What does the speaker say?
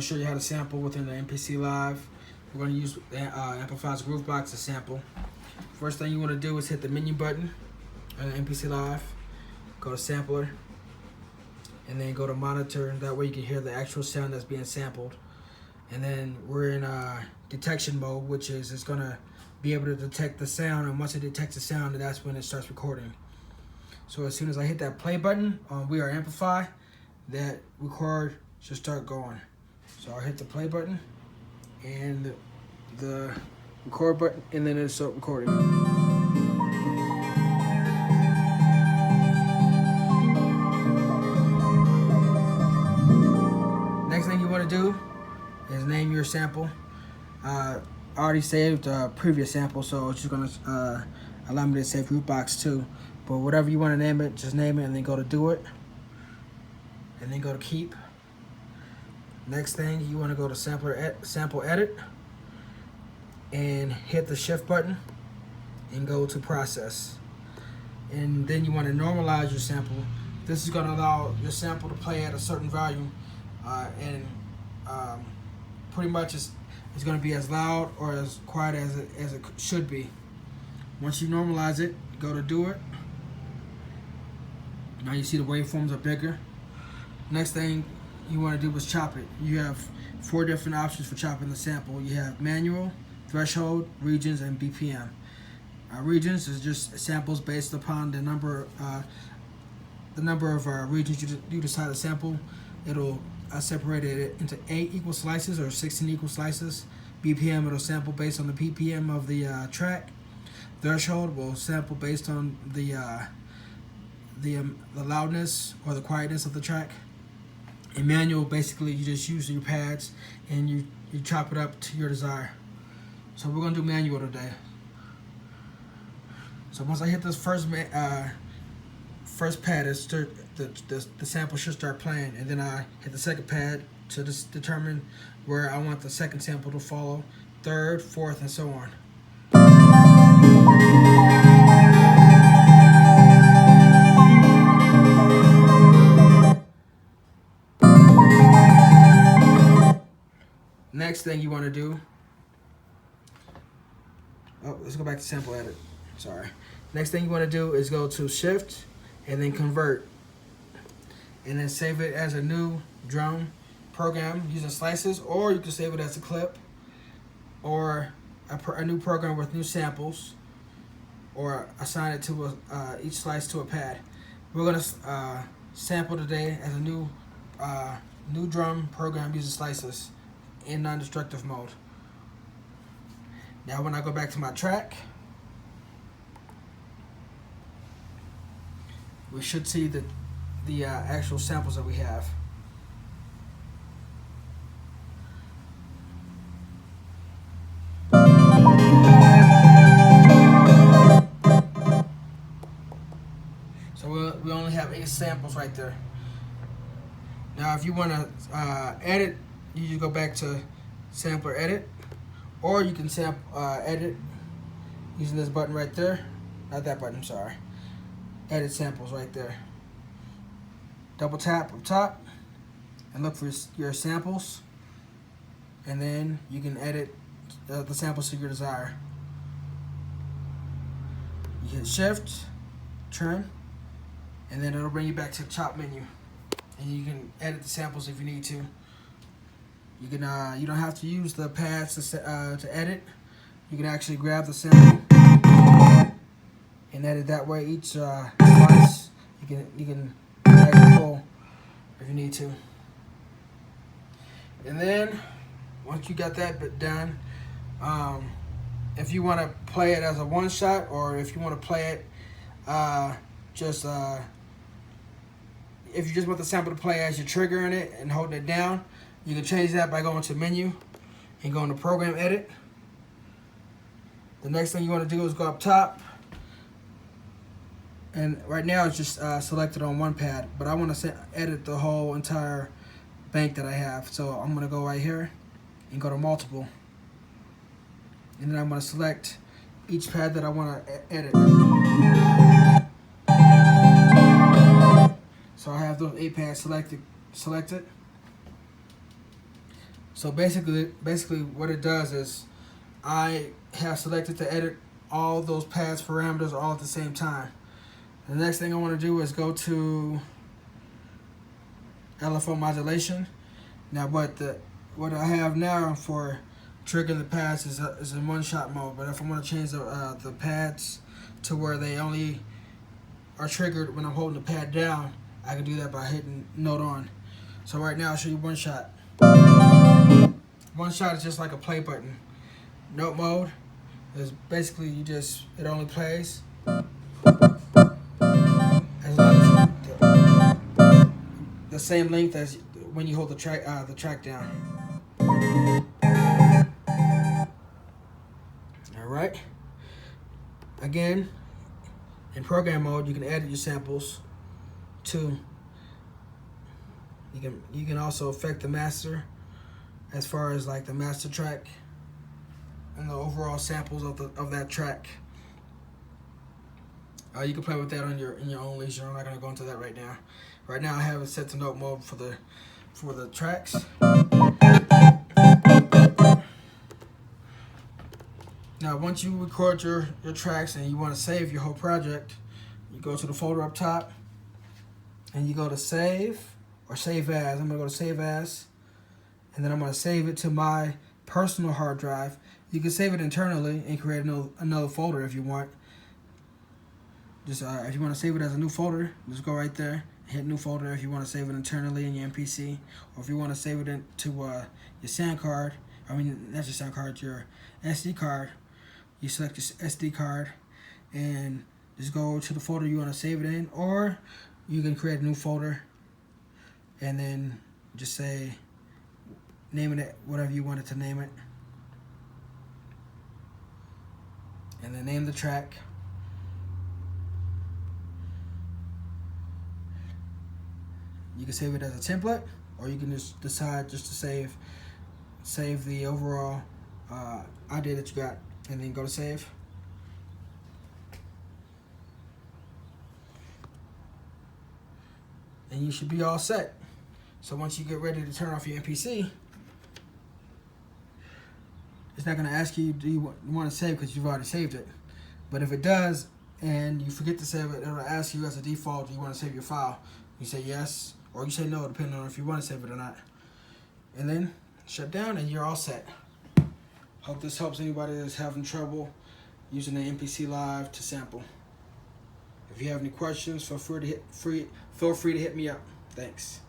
to show you how to sample within the MPC Live. We're going to use Amplify's Groovebox to sample. First thing you want to do is hit the menu button on the MPC Live. Go to Sampler. And then go to Monitor. That way you can hear the actual sound that's being sampled. And then we're in detection mode, which is it's going to be able to detect the sound. And once it detects the sound, that's when it starts recording. So as soon as I hit that play button on We Are Amplify, that record should start going. So I'll hit the play button and the record button, and then it'll start recording. Next thing you want to do is name your sample. I already saved a previous sample, so it's just going to allow me to save Groovebox too. But whatever you want to name it, just name it and then go to Do It. And then go to Keep. Next thing, you want to go to Sample Edit. And hit the Shift button. And go to Process. And then you want to normalize your sample. This is going to allow your sample to play at a certain volume. Pretty much it's going to be as loud or as quiet as it should be. Once you normalize it, go to Do It. Now you see the waveforms are bigger. Next thing you want to do is chop it. You have 4 different options for chopping the sample. You have manual, threshold, regions, and BPM. Regions is just samples based upon the number of regions you decide to sample. It'll separate it into 8 equal slices or 16 equal slices. BPM, it'll sample based on the BPM of the track. Threshold will sample based on the loudness or the quietness of the track. And manual, basically you just use your pads and you chop it up to your desire. So we're gonna do manual today. So once I hit this first pad, the sample should start playing, and then I hit the second pad to determine where I want the second sample to follow, third, fourth, and so on. Next thing you want to do, let's go back to Sample Edit. Sorry. Next thing you want to do is go to Shift and then Convert, and then save it as a new drum program using slices, or you can save it as a clip, or a new program with new samples, or assign it to each slice to a pad. We're gonna sample today as a new drum program using slices in non-destructive mode. Now when I go back to my track, we should see the actual samples that we have. So we only have 8 samples right there. Now if you want to edit, you just go back to Sampler Edit, or you can edit using this button right there. Not that button, sorry. Edit samples right there. Double tap up top and look for your samples, and then you can edit the samples to your desire. You hit Shift, Trim, and then it'll bring you back to the chop menu, and you can edit the samples if you need to. You can you don't have to use the pads to edit. You can actually grab the sample and edit that way. Each slice you can drag and pull if you need to. And then once you got that bit done, if you want to play it as a one shot, or if you want to play it if you just want the sample to play as you're triggering it and holding it down, you can change that by going to Menu and going to Program Edit. The next thing you want to do is go up top, and right now it's just selected on one pad, but I want to edit the whole entire bank that I have. So I'm going to go right here and go to Multiple, and then I'm going to select each pad that I want to edit. So I have those 8 pads selected. So basically what it does is I have selected to edit all those paths parameters all at the same time. The next thing I want to do is go to LFO modulation. Now what I have now for triggering the pads is in one-shot mode, but if I want to change the pads to where they only are triggered when I'm holding the pad down, I can do that by hitting note on. So right now I'll show you one shot. One shot is just like a play button. Note mode is basically it only plays as long as the same length as when you hold the track down. All right. Again, in program mode, you can edit your samples too. You can also affect the master as far as like the master track and the overall samples of that track. You can play with that in your own leisure. I'm not gonna go into that right now. Right now I have it set to note mode for the tracks. Now once you record your tracks and you want to save your whole project, you go to the folder up top and you go to save or save as. I'm gonna go to save as, and then I'm gonna save it to my personal hard drive. You can save it internally and create another folder if you want. Just if you want to save it as a new folder, just go right there, hit new folder if you want to save it internally in your MPC, or if you want to save it into your sound card. I mean, not your sound card, your SD card. You select your SD card and just go to the folder you want to save it in, or you can create a new folder and then just say, name it whatever you wanted to name it, and then name the track. You can save it as a template, or you can just decide just to save the overall idea that you got, and then go to save. And you should be all set. So once you get ready to turn off your MPC, it's not going to ask you, do you want to save, because you've already saved it. But if it does and you forget to save it, it'll ask you as a default, do you want to save your file? You say yes, or you say no, depending on if you want to save it or not. And then shut down and you're all set. Hope this helps anybody that's having trouble using the MPC Live to sample. If you have any questions, feel free to hit me up. Thanks.